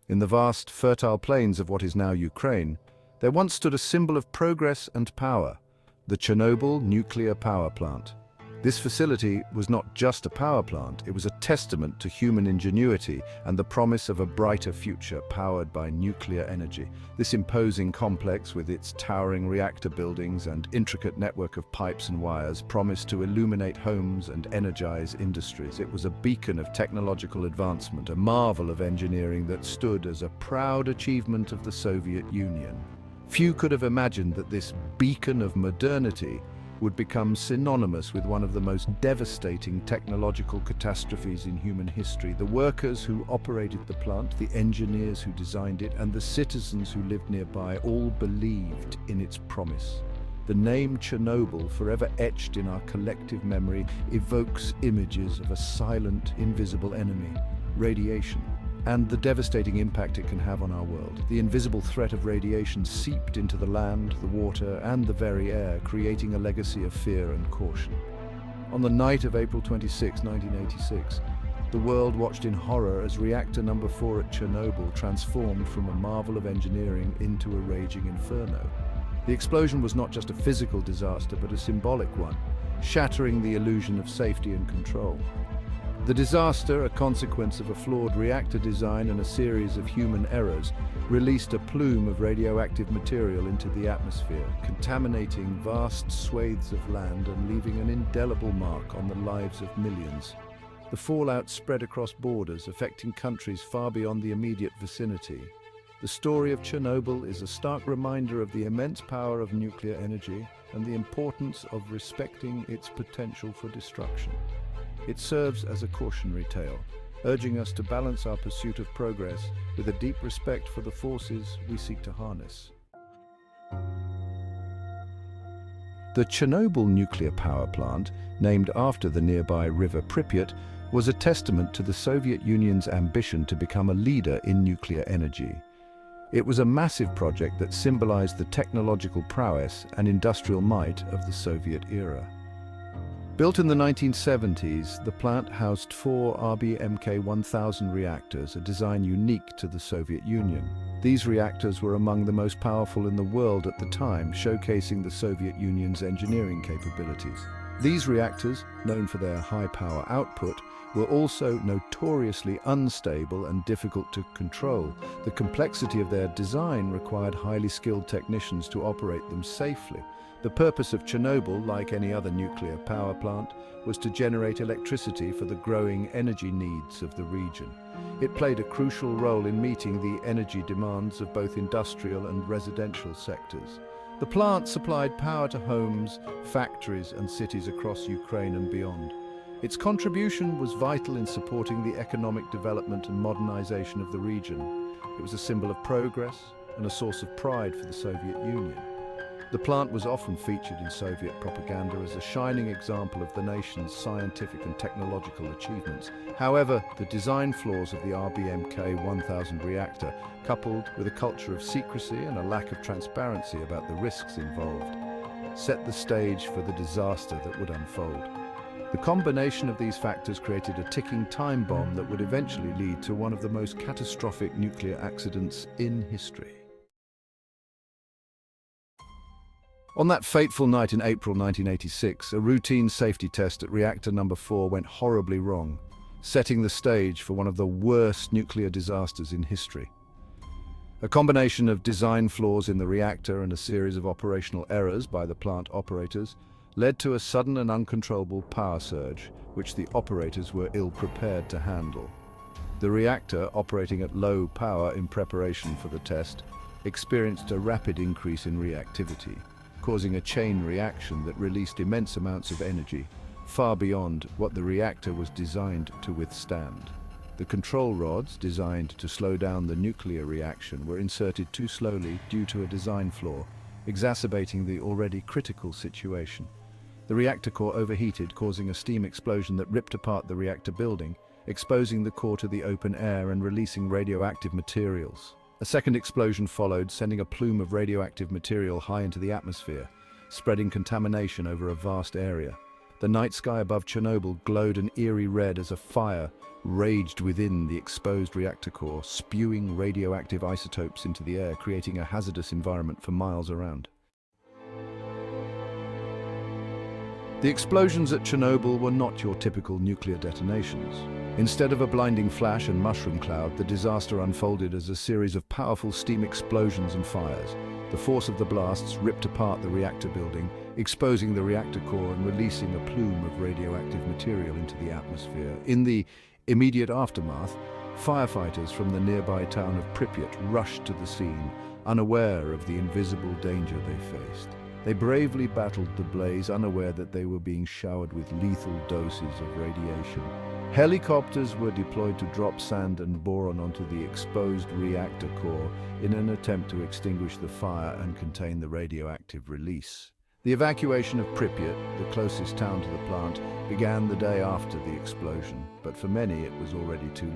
In the vast, fertile plains of what is now Ukraine, there once stood a symbol of progress and power, the Chernobyl nuclear power plant. This facility was not just a power plant, it was a testament to human ingenuity and the promise of a brighter future powered by nuclear energy. This imposing complex, with its towering reactor buildings and intricate network of pipes and wires, promised to illuminate homes and energize industries. It was a beacon of technological advancement, a marvel of engineering that stood as a proud achievement of the Soviet Union. Few could have imagined that this beacon of modernity would become synonymous with one of the most devastating technological catastrophes in human history. The workers who operated the plant, the engineers who designed it, and the citizens who lived nearby all believed in its promise. The name Chernobyl, forever etched in our collective memory, evokes images of a silent, invisible enemy, radiation, and the devastating impact it can have on our world. The invisible threat of radiation seeped into the land, the water, and the very air, creating a legacy of fear and caution. On the night of April 26, 1986, the world watched in horror as reactor number 4 at Chernobyl transformed from a marvel of engineering into a raging inferno. The explosion was not just a physical disaster, but a symbolic one, shattering the illusion of safety and control. The disaster, a consequence of a flawed reactor design and a series of human errors, released a plume of radioactive material into the atmosphere, contaminating vast swathes of land and leaving an indelible mark on the lives of millions. The fallout spread across borders, affecting countries far beyond the immediate vicinity. The story of Chernobyl is a stark reminder of the immense power of nuclear energy and the importance of respecting its potential for destruction. It serves as a cautionary tale, urging us to balance our pursuit of progress with a deep respect for the forces we seek to harness. The Chernobyl nuclear power plant, named after the nearby river Pripyat, was a testament to the Soviet Union's ambition to become a leader in nuclear energy. It was a massive project that symbolized the technological prowess and industrial might of the Soviet era. Built in the 1970s, the plant housed 4 RBMK-1000 reactors, a design unique to the Soviet Union. These reactors were among the most powerful in the world at the time, showcasing the Soviet Union's engineering capabilities. These reactors, known for their high power output, were also notoriously unstable and difficult to control. The complexity of their design required highly skilled technicians to operate them safely. The purpose of Chernobyl, like any other nuclear power plant, was to generate electricity for the growing energy needs of the region. It played a crucial role in meeting the energy demands of both industrial and residential sectors. The plant supplied power to homes, factories, and cities across Ukraine and beyond. Its contribution was vital in supporting the economic development and modernization of the region. It was a symbol of progress and a source of pride for the Soviet Union. The plant was often featured in Soviet propaganda as a shining example of the nation's scientific and technological achievements. However, the design flaws of the RBMK-1000 reactor, coupled with a culture of secrecy and a lack of transparency about the risks involved, set the stage for the disaster that would unfold. The combination of these factors created a ticking time bomb that would eventually lead to one of the most catastrophic nuclear accidents in history. On that fateful night in April 1986, a routine safety test at reactor number 4 went horribly wrong, setting the stage for one of the worst nuclear disasters in history. A combination of design flaws in the reactor and a series of operational errors by the plant operators led to a sudden and uncontrollable power surge, which the operators were ill-prepared to handle. The reactor, operating at low power in preparation for the test, experienced a rapid increase in reactivity, causing a chain reaction that released immense amounts of energy, far beyond what the reactor was designed to withstand. The control rods, designed to slow down the nuclear reaction, were inserted too slowly due to a design flaw, exacerbating the already critical situation. The reactor core overheated, causing a steam explosion that ripped apart the reactor building, exposing the core to the open air and releasing radioactive materials. A second explosion followed, sending a plume of radioactive material high into the atmosphere, spreading contamination over a vast area. The night sky above Chernobyl glowed an eerie red as a fire raged within the exposed reactor core, spewing radioactive isotopes into the air, creating a hazardous environment for miles around. The explosions at Chernobyl were not your typical nuclear detonations. Instead of a blinding flash and mushroom cloud, the disaster unfolded as a series of powerful steam explosions and fires. The force of the blasts ripped apart the reactor building, exposing the reactor core and releasing a plume of radioactive material into the atmosphere. In the immediate aftermath, firefighters from the nearby town of Pripyat rushed to the scene, unaware of the invisible danger they faced. They bravely battled the blaze, unaware that they were being showered with lethal doses of radiation. Helicopters were deployed to drop sand and boron onto the exposed reactor core in an attempt to extinguish the fire and contain the radioactive release. The evacuation of Pripyat, the closest town to the plant, began the day after the explosion, but for many it was already too late.